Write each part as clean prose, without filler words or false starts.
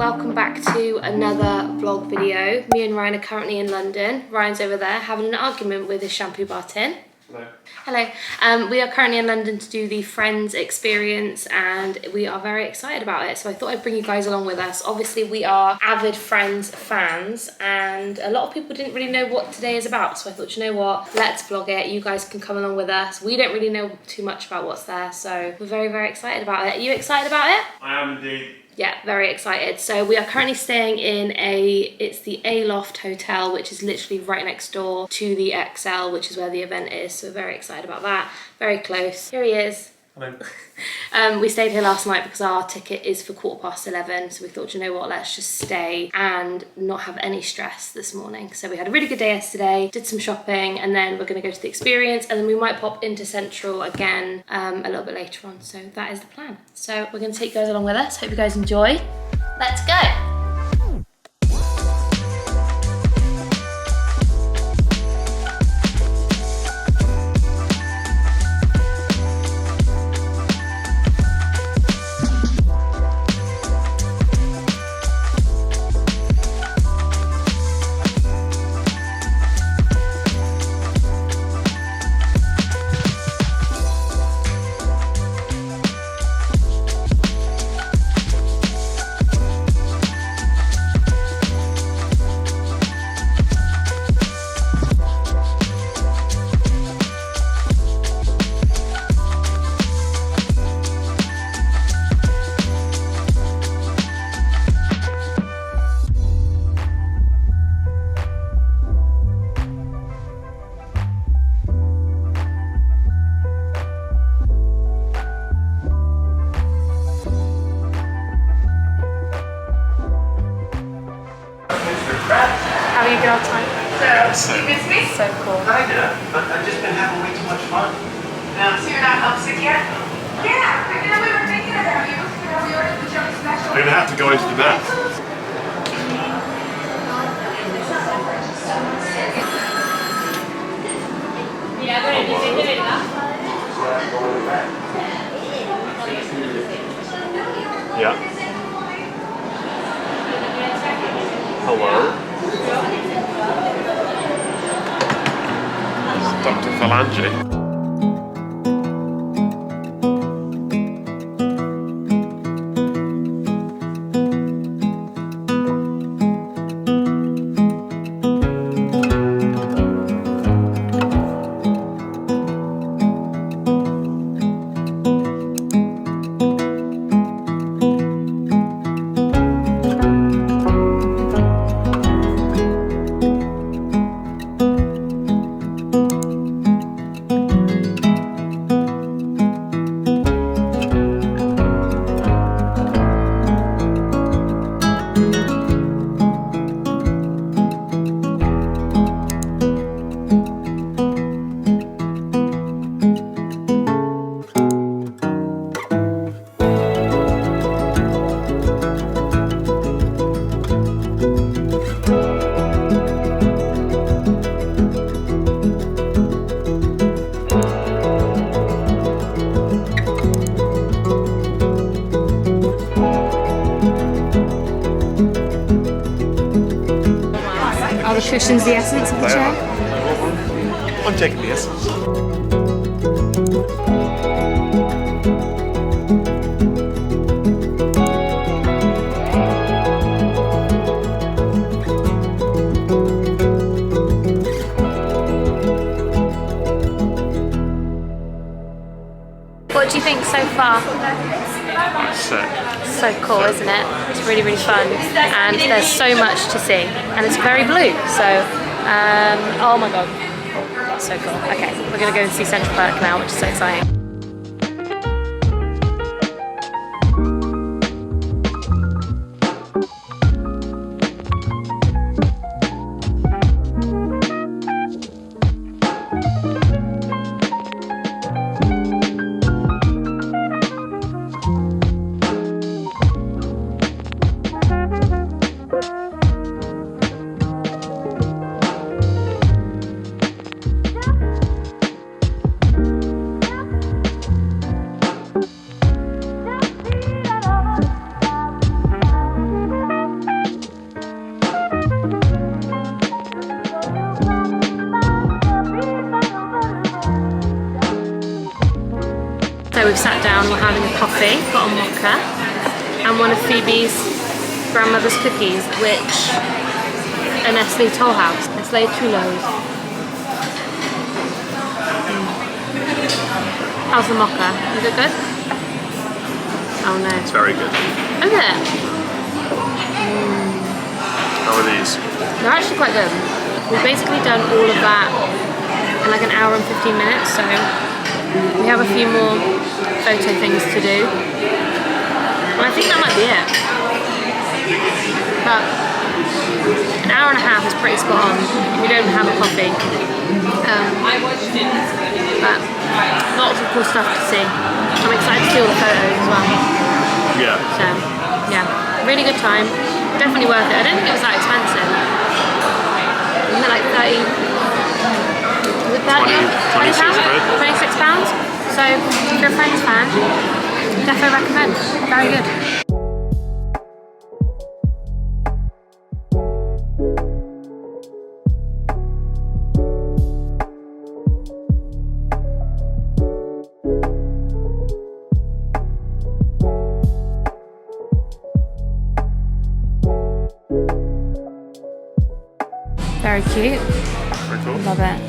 welcome back to another vlog video. Me and Ryan are currently in London. Ryan's over there having an argument with his shampoo bar tin. Hello. Hello. We are currently in London to do the Friends experience and we are very excited about it. So I thought I'd bring you guys along with us. Obviously we are avid Friends fans and a lot of people didn't really know what today is about. So I thought, you know what, let's vlog it. You guys can come along with us. We don't really know too much about what's there. So we're very, very excited about it. Are you excited about it? I am indeed. Yeah, very excited. So we are currently staying in it's the A-Loft Hotel, which is literally right next door to the XL, which is where the event is. So we're very excited about that. Very close. Here he is. Hello. We stayed here last night because our ticket is for 11:15. So we thought, you know what, let's just stay and not have any stress this morning. So we had a really good day yesterday, did some shopping, and then we're gonna go to the experience, and then we might pop into Central again a little bit later on. So that is the plan. So we're gonna take you guys along with us. Hope you guys enjoy. Let's go. Having a good old time. So, you miss me? So cool. Kinda, but I've just been having way too much fun. So you're not homesick yet? Yeah, we were thinking about you. We ordered the junk special. I'm gonna have to go into the bath. Yeah. Hello. Dr. Phalange. Are the cushions the essence of the They chair? are. I'm taking the essence. What do you think so far? Sick. So cool, isn't it? It's really, really fun. And there's so much to see. And it's very blue. So, oh my God. So cool. Okay, we're gonna go and see Central Park now, which is so exciting. So we've sat down, we're having a coffee, got a mocha, and one of Phoebe's grandmother's cookies, which are Nestle Toll House. Nestle Toulouse. How's the mocha? Is it good? Oh no. It's very good. Is it? How are these? They're actually quite good. We've basically done all of that in like an hour and 15 minutes, so we have a few more photo things to do. And I think that might be it. But an hour and a half is pretty spot on. We don't have a coffee. But lots of cool stuff to see. I'm excited to see all the photos as well. Yeah. So, yeah, really good time. Definitely worth it. I don't think it was that expensive. Isn't it like 30? Was it 30? 26 pounds? So, if you're a Friends fan, definitely recommend. Very good. Very cute. Very cool. Love it.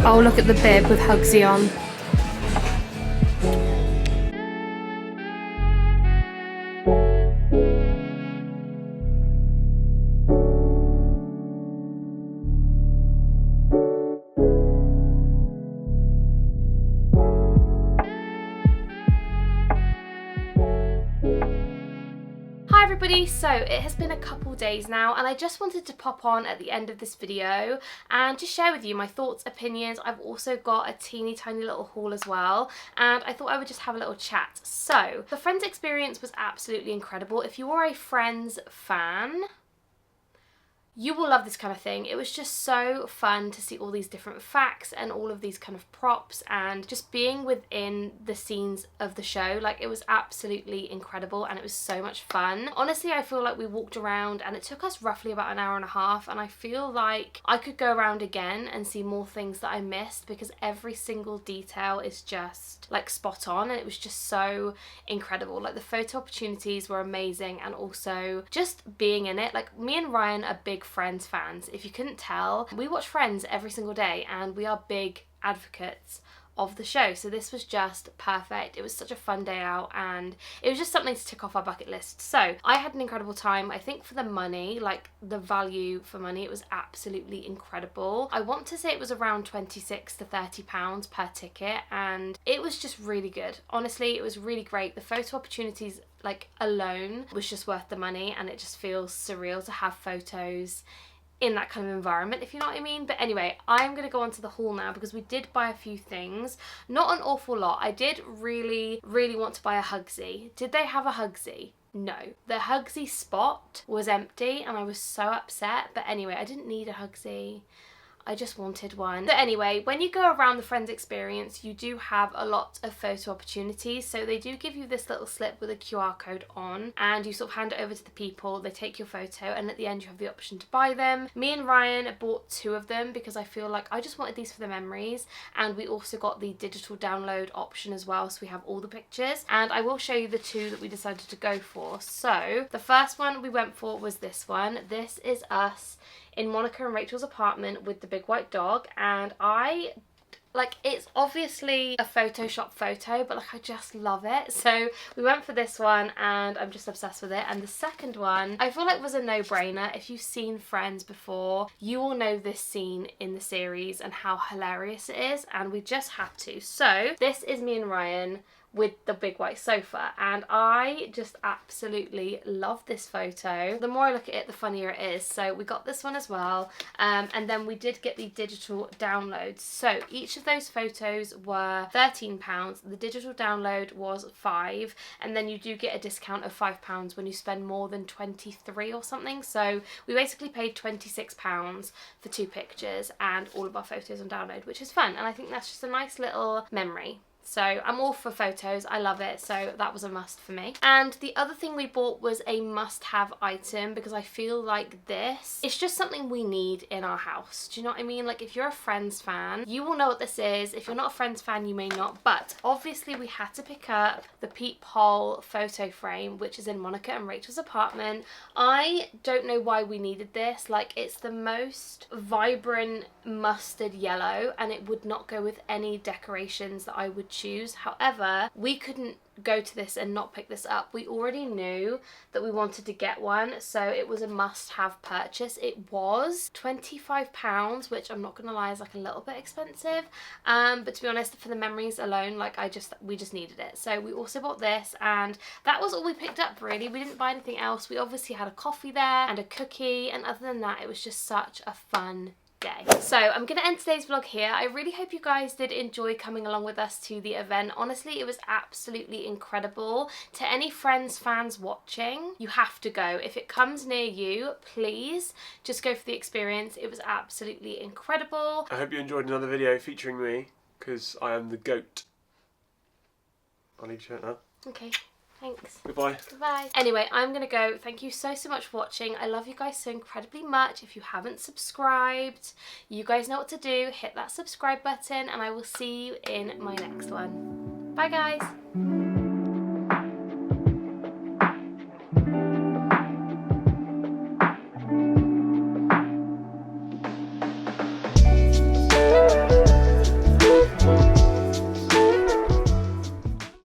Oh, look at the bib with Hugsy on. Hi everybody, so it has been a couple days now and I just wanted to pop on at the end of this video and just share with you my thoughts, opinions. I've also got a teeny tiny little haul as well and I thought I would just have a little chat. So the Friends experience was absolutely incredible. If you are a Friends fan, you will love this kind of thing. It was just so fun to see all these different facts and all of these kind of props and just being within the scenes of the show. Like, it was absolutely incredible and it was so much fun. Honestly, I feel like we walked around and it took us roughly about an hour and a half and I feel like I could go around again and see more things that I missed because every single detail is just like spot on and it was just so incredible. Like, the photo opportunities were amazing and also just being in it. Like, me and Ryan are big Friends fans. If you couldn't tell, we watch Friends every single day and we are big advocates of the show, so this was just perfect. It was such a fun day out and it was just something to tick off our bucket list. So I had an incredible time. I think for the money, like the value for money, it was absolutely incredible. I want to say it was around 26 to 30 pounds per ticket and it was just really good. Honestly, it was really great. The photo opportunities like alone was just worth the money and it just feels surreal to have photos in that kind of environment, if you know what I mean. But anyway, I'm gonna go on to the haul now because we did buy a few things. Not an awful lot. I did really want to buy a Hugsy. Did they have a Hugsy? No. The Hugsy spot was empty and I was so upset. But anyway, I didn't need a Hugsy. I just wanted one. So anyway, when you go around the Friends experience, you do have a lot of photo opportunities. So they do give you this little slip with a QR code on and you sort of hand it over to the people, they take your photo and at the end you have the option to buy them. Me and Ryan bought 2 of them because I feel like I just wanted these for the memories, and we also got the digital download option as well, so we have all the pictures, and I will show you the 2 that we decided to go for. So the first one we went for was this one. This is us in Monica and Rachel's apartment with the big white dog, and it's obviously a Photoshop photo, but like I just love it. So we went for this one and I'm just obsessed with it. And the second one I feel like was a no-brainer. If you've seen Friends before, you will know this scene in the series and how hilarious it is, and we just had to. So this is me and Ryan with the big white sofa and I just absolutely love this photo. The more I look at it, the funnier it is. So we got this one as well, and then we did get the digital downloads. So each of those photos were £13. The digital download was £5, and then you do get a discount of £5 when you spend more than 23 or something. So we basically paid £26 for 2 pictures and all of our photos on download, which is fun, and I think that's just a nice little memory So I'm all for photos, I love it, so that was a must for me. And the other thing we bought was a must-have item, because I feel like this, it's just something we need in our house. Do you know what I mean? Like, if you're a Friends fan, you will know what this is. If you're not a Friends fan, you may not. But obviously we had to pick up the peephole photo frame, which is in Monica and Rachel's apartment. I don't know why we needed this. Like, it's the most vibrant mustard yellow, and it would not go with any decorations that I would choose. However, we couldn't go to this and not pick this up. We already knew that we wanted to get one, so it was a must-have purchase. It was £25, which I'm not gonna lie is like a little bit expensive, but to be honest, for the memories alone, like we just needed it. So we also bought this, and that was all we picked up really. We didn't buy anything else. We obviously had a coffee there and a cookie, and other than that, it was just such a fun day. So I'm gonna end today's vlog here. I really hope you guys did enjoy coming along with us to the event. Honestly, it was absolutely incredible. To any Friends fans watching, you have to go. If it comes near you, please just go for the experience. It was absolutely incredible. I hope you enjoyed another video featuring me, because I am the GOAT. I'll leave you at that. Okay. Thanks. Goodbye. Goodbye. Anyway, I'm gonna go. Thank you so much for watching. I love you guys so incredibly much. If you haven't subscribed, you guys know what to do. Hit that subscribe button, and I will see you in my next one. Bye guys.